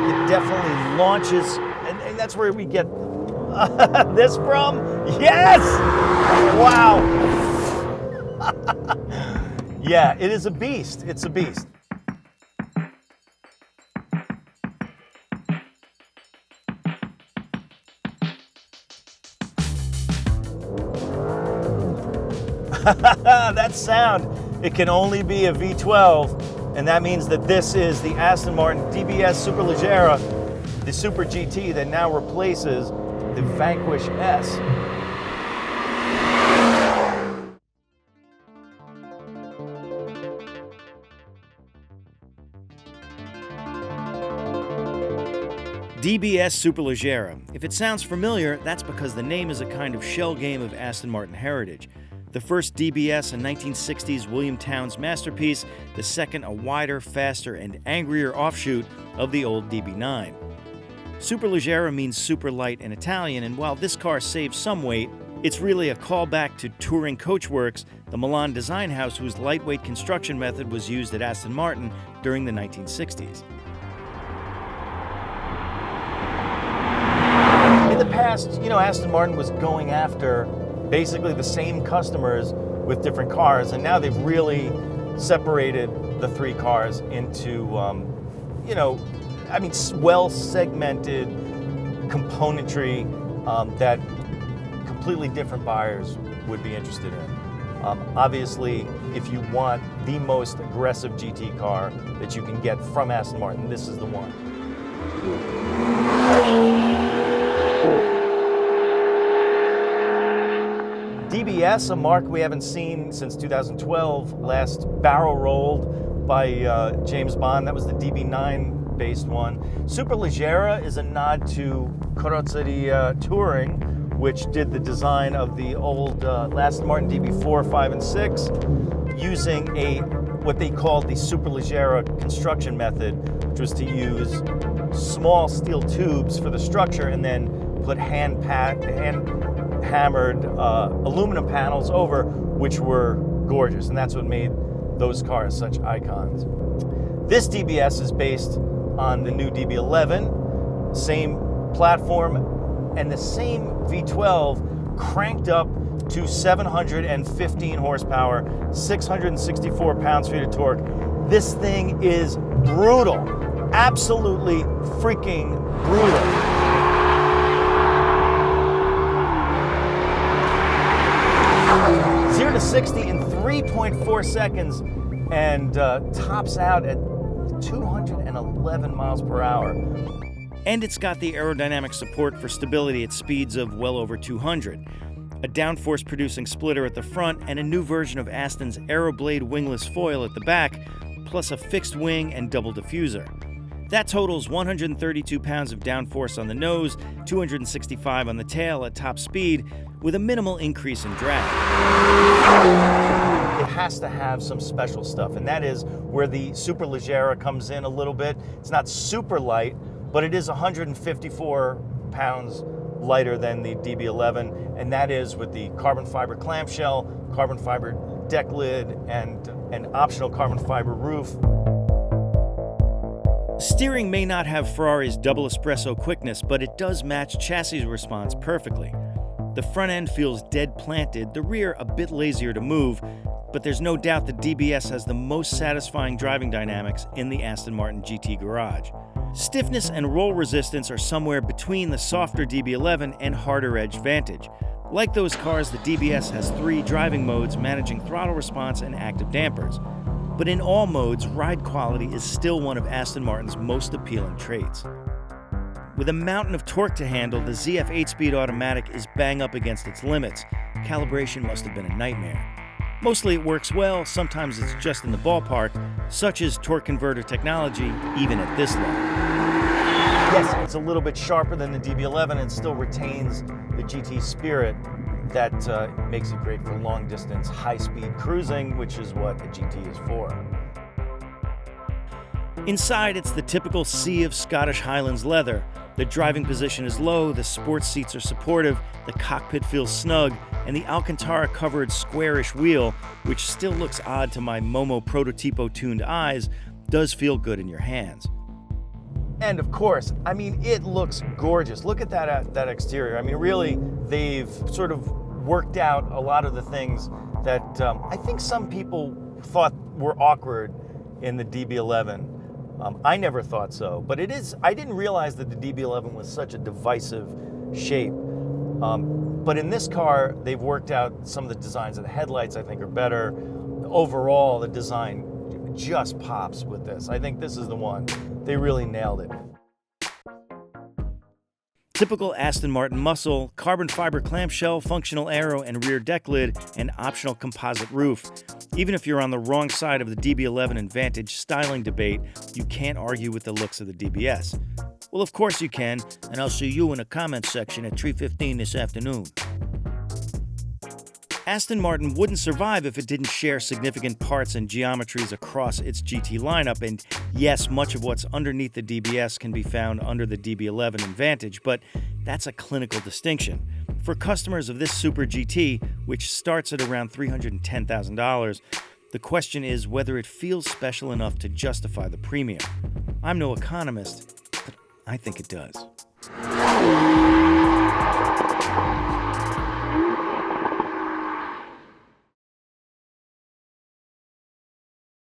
It definitely launches, and that's where we get this from. Yes! Wow. Yeah, it is a beast. It's a beast. That sound, it can only be a V12, and that means that this is the Aston Martin DBS Superleggera, the Super GT that now replaces the Vanquish S. DBS Superleggera. If it sounds familiar, that's because the name is a kind of shell game of Aston Martin heritage. The first DBS, a 1960s William Townes masterpiece, the second a wider, faster, and angrier offshoot of the old DB9. Superleggera means super light in Italian, and while this car saves some weight, it's really a callback to Touring Coachworks, the Milan design house whose lightweight construction method was used at Aston Martin during the 1960s. In the past, Aston Martin was going after basically the same customers with different cars, and now they've really separated the three cars into, well-segmented componentry that completely different buyers would be interested in. Obviously, if you want the most aggressive GT car that you can get from Aston Martin, this is the one. DBS, a mark we haven't seen since 2012, last barrel rolled by James Bond. That was the DB9 based one. Superleggera is a nod to Carrozzeria Touring, which did the design of the old Aston Martin DB4, 5, and 6, using what they called the Superleggera construction method, which was to use small steel tubes for the structure and then put hand-hammered aluminum panels over, which were gorgeous, and that's what made those cars such icons. This DBS is based on the new DB11, same platform, and the same V12 cranked up to 715 horsepower, 664 pounds-feet of torque. This thing is brutal, absolutely freaking brutal. Zero to 60 in 3.4 seconds and tops out at 211 miles per hour. And it's got the aerodynamic support for stability at speeds of well over 200. A downforce-producing splitter at the front and a new version of Aston's Aeroblade wingless foil at the back, plus a fixed wing and double diffuser. That totals 132 pounds of downforce on the nose, 265 on the tail at top speed, with a minimal increase in drag. It has to have some special stuff, and that is where the Superleggera comes in a little bit. It's not super light, but it is 154 pounds lighter than the DB11, and that is with the carbon fiber clamshell, carbon fiber deck lid, and an optional carbon fiber roof. Steering may not have Ferrari's double espresso quickness, but it does match chassis response perfectly. The front end feels dead planted, the rear a bit lazier to move, but there's no doubt the DBS has the most satisfying driving dynamics in the Aston Martin GT garage. Stiffness and roll resistance are somewhere between the softer DB11 and harder edge Vantage. Like those cars, the DBS has 3 driving modes managing throttle response and active dampers. But in all modes, ride quality is still one of Aston Martin's most appealing traits. With a mountain of torque to handle, the ZF 8-speed automatic is bang up against its limits. Calibration must have been a nightmare. Mostly it works well, sometimes it's just in the ballpark, such as torque converter technology, even at this level. Yes, it's a little bit sharper than the DB11 and still retains the GT spirit that makes it great for long-distance, high-speed cruising, which is what a GT is for. Inside, it's the typical sea of Scottish Highlands leather. The driving position is low, the sports seats are supportive, the cockpit feels snug, and the Alcantara-covered squarish wheel, which still looks odd to my Momo Prototipo-tuned eyes, does feel good in your hands. And of course, I mean, it looks gorgeous. Look at that exterior. I mean, really, they've sort of worked out a lot of the things that I think some people thought were awkward in the DB11. I never thought so, but it is. I didn't realize that the DB11 was such a divisive shape. But in this car, they've worked out some of the designs of the headlights. I think are better. Overall, the design just pops with this. I think this is the one. They really nailed it. Typical Aston Martin muscle, carbon fiber clamshell, functional aero and rear deck lid, and optional composite roof. Even if you're on the wrong side of the DB11 and Vantage styling debate, you can't argue with the looks of the DBS. Well, of course you can, and I'll see you in the comments section at 3:15 this afternoon. Aston Martin wouldn't survive if it didn't share significant parts and geometries across its GT lineup, and yes, much of what's underneath the DBS can be found under the DB11 and Vantage, but that's a clinical distinction. For customers of this Super GT, which starts at around $310,000, the question is whether it feels special enough to justify the premium. I'm no economist, but I think it does.